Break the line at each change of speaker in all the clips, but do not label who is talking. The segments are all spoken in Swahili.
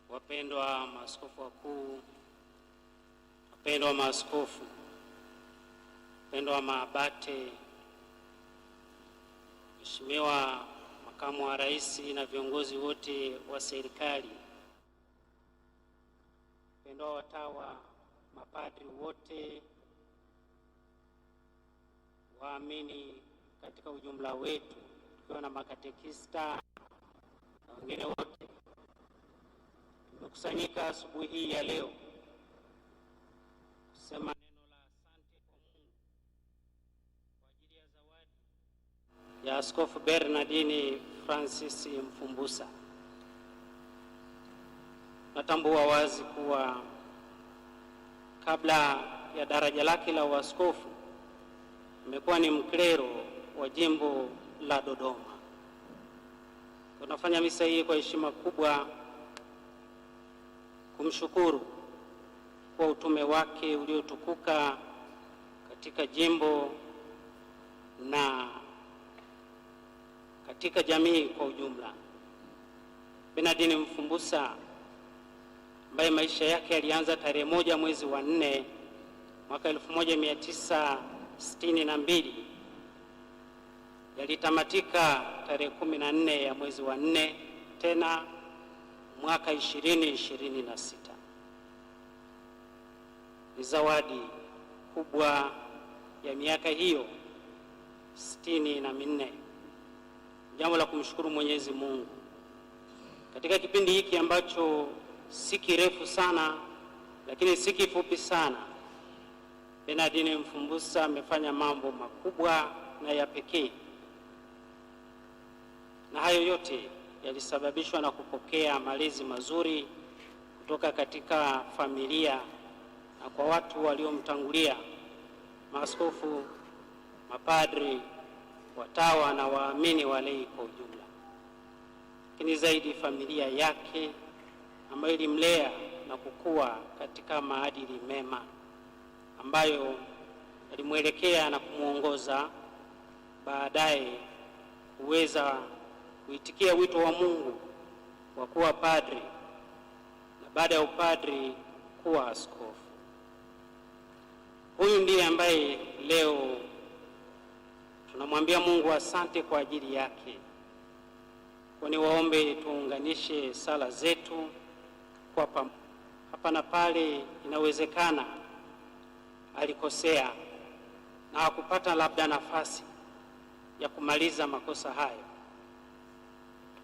Wapendwa maaskofu wakuu, wapendwa maaskofu, wapendwa maabate, Mheshimiwa Makamu wa Rais na viongozi wote wa serikali, wapendwa watawa, mapadri wote, waamini katika ujumla wetu, tukiwa na makatekista na wengine wote, tumekusanyika asubuhi hii ya leo kusema neno la asante kwa Mungu kwa ajili ya zawadi ya Askofu Bernardini Francis Mfumbusa. Natambua wazi kuwa kabla ya daraja lake la uaskofu amekuwa ni mklero wa jimbo la Dodoma. Tunafanya misa hii kwa heshima kubwa kumshukuru kwa utume wake uliotukuka katika jimbo na katika jamii kwa ujumla. Bernardini Mfumbusa ambaye maisha yake yalianza tarehe 1 mwezi wa 4 mwaka 1962 yalitamatika tarehe 14 ya mwezi wa 4 tena mwaka 2026. Ni zawadi kubwa ya miaka hiyo 64. Jambo la kumshukuru Mwenyezi Mungu. Katika kipindi hiki ambacho si kirefu sana lakini si kifupi sana, Bernardini Mfumbusa amefanya mambo makubwa na ya pekee, na hayo yote yalisababishwa na kupokea malezi mazuri kutoka katika familia na kwa watu waliomtangulia: maaskofu, mapadri, watawa na waamini walei kwa ujumla. Lakini zaidi familia yake ambayo ilimlea na kukua katika maadili mema ambayo yalimwelekea na kumuongoza baadaye kuweza kuitikia wito wa Mungu wa kuwa padri na baada ya upadri kuwa askofu. Huyu ndiye ambaye leo tunamwambia Mungu asante kwa ajili yake. Kwani waombe tuunganishe sala zetu kwa hapa na pale. Inawezekana alikosea na hakupata labda nafasi ya kumaliza makosa hayo.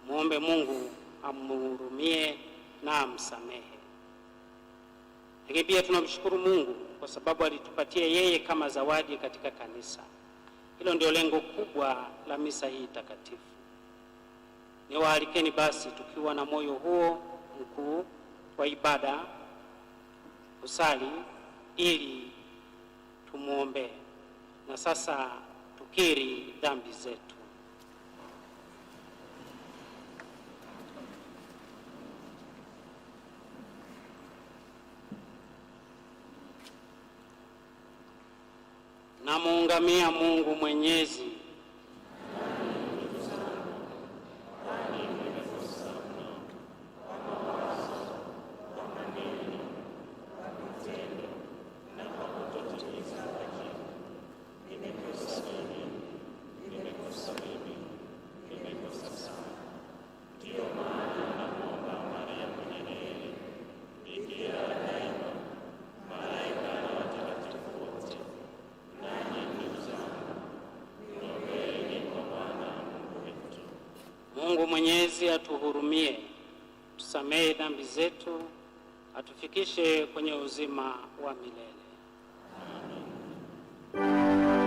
Muombe Mungu amhurumie na amsamehe. Lakini pia tunamshukuru Mungu kwa sababu alitupatia yeye kama zawadi katika kanisa. Hilo ndio lengo kubwa la misa hii takatifu. Niwaalikeni basi tukiwa na moyo huo mkuu wa ibada kusali ili tumuombe. Na sasa tukiri dhambi zetu. Namuungamia Mungu Mwenyezi Mungu Mwenyezi atuhurumie, tusamehe dhambi zetu, atufikishe kwenye uzima wa milele. Amen.